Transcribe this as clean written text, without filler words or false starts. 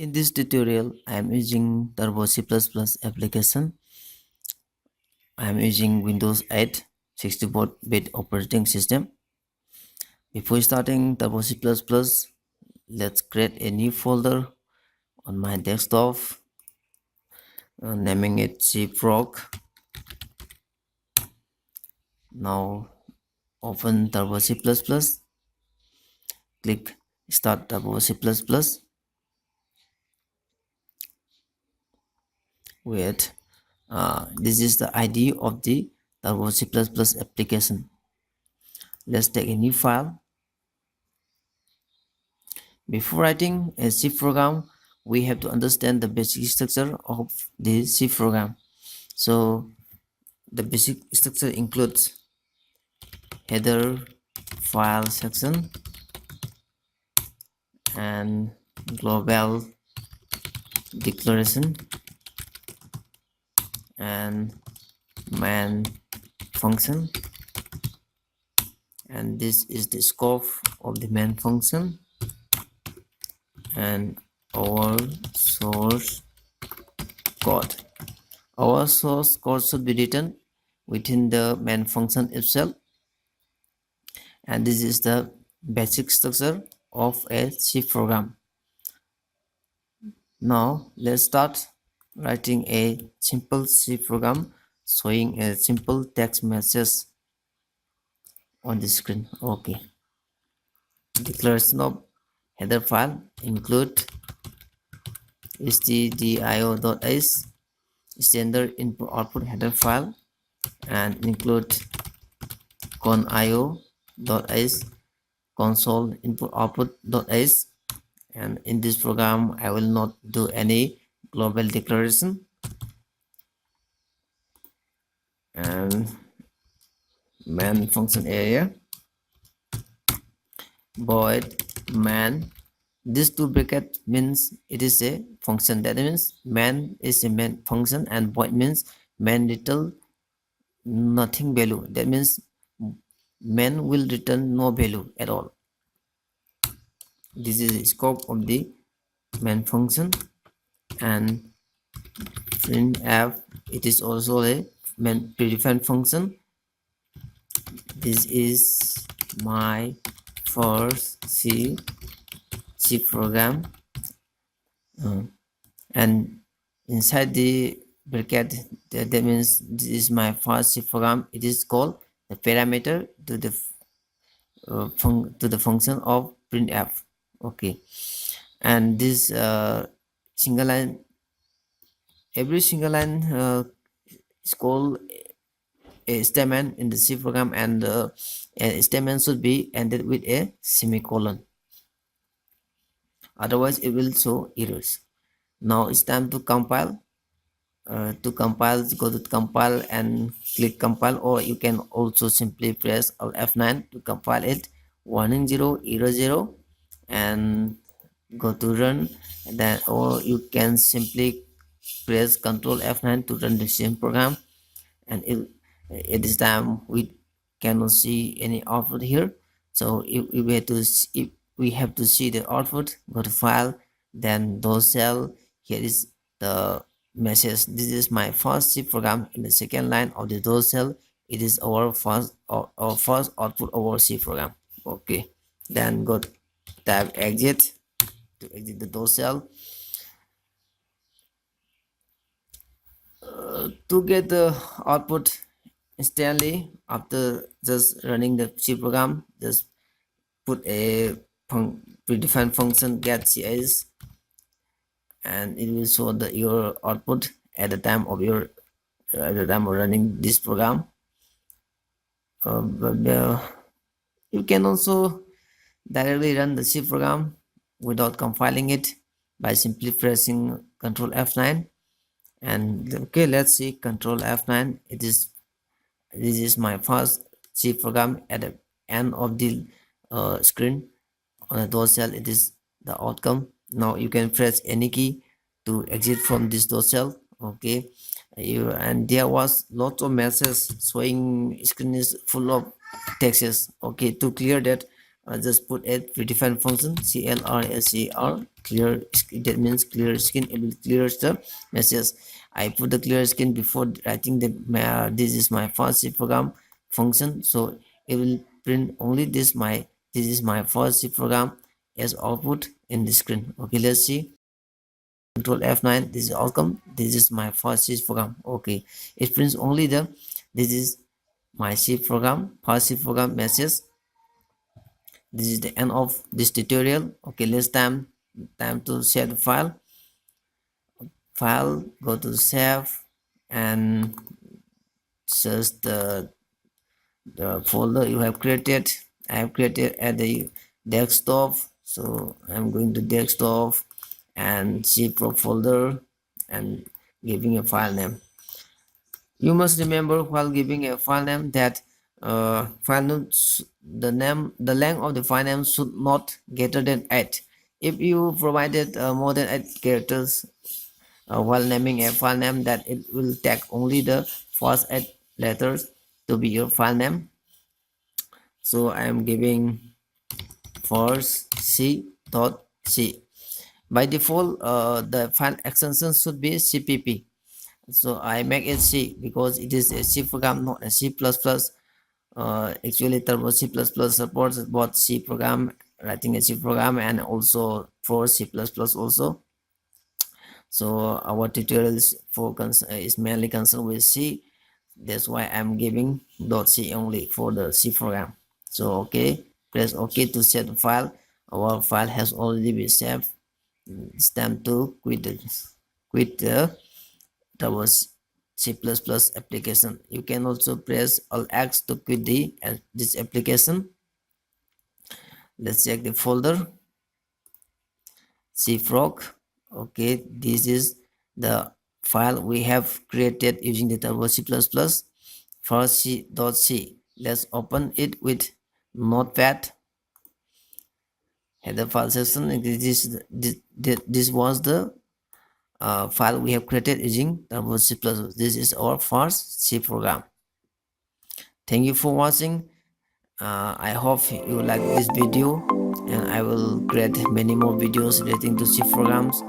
In this tutorial, I am using Turbo C++ application. I am using Windows 8 64-bit operating system. Before starting Turbo C++, let's create a new folder on my desktop, naming it cprog. Now open Turbo C++, click Start Turbo C++. Wait, this is the ID of the Turbo C++ application. Let's take a new file. Before writing a C program, we have to understand the basic structure of the C program. So the basic structure includes header file section and global declaration and main function, and this is the scope of the main function, and our source code. Our source code should be written within the main function itself, and this is the basic structure of a C program. Now let's start writing a simple C program showing a simple text message on the screen. Okay. Declaration of header file include stdio.h standard input output header file, and include conio.h console input output.h. And in this program I will not do any global declaration. And main function area void main. This two bracket means it is a function. That means main is a main function, and void means main little nothing value. That means main will return no value at all. This is the scope of the main function. And printf, it is also a main predefined function. This is my first C program, and inside the bracket that means this is my first C program. It is called the parameter to the function of printf. Okay, and this single line, every single line is called a statement in the C program, and a statement should be ended with a semicolon, otherwise it will show errors. Now it's time to compile. To compile, go to compile and click compile, or you can also simply press Alt F9 to compile it. Warning 0, error 0, and go to run. And then, or you can simply press Ctrl F9 to run the same program. And at this time we cannot see any output here. So if we have to see the output, go to file, then those cell. Here is the message. This is my first C program. In the second line of the those cell, it is our first output of our C program. Okay, then go tab exit to exit the those cell. To get the output instantly after just running the C program, just put a predefined function get cs, and it will show your output at the time of running this program. You can also directly run the C program without compiling it by simply pressing Ctrl F9. And okay, let's see Ctrl F9. This is my first C program. At the end of the screen on the door cell, it is the outcome. Now you can press any key to exit from this door cell. Okay, and there was lots of messages showing screen is full of texts. Okay, to clear that, just put a predefined function clear clear. That means clear screen. It will clear the message. I put the clear screen before writing the this is my first C program function, so it will print only this is my first C program as output in the screen. Okay, let's see. Control F9. This is outcome. This is my first C program. Okay, it prints only the this is my C program first C program message. This is the end of this tutorial. Okay, let's time to save the file. Go to save and search the folder you have created. I have created at the desktop, so I'm going to desktop and cprop folder and giving a file name. You must remember while giving a file name that file name, the length of the file name should not greater than 8. If you provided more than 8 characters while naming a file name, that it will take only the first 8 letters to be your file name. So I am giving first c.c. By default, the file extension should be cpp. So I make it C because it is a C program, not a C++. Actually, Turbo C++ supports both C program, writing a C program, and also for C++ also. So our tutorial is mainly concerned with C. That's why I'm giving .c only for the C program. So okay, press OK to save the file. Our file has already been saved. It's time to quit the Turbo C++ application. You can also press Alt X to quit this application. Let's check the folder cfrog. Okay, this is the file we have created using the Turbo C++ for c.c. Let's open it with Notepad. Header file section. This was the file we have created using Turbo C++. This is our first C program. Thank you for watching. I hope you like this video, and I will create many more videos relating to C programs.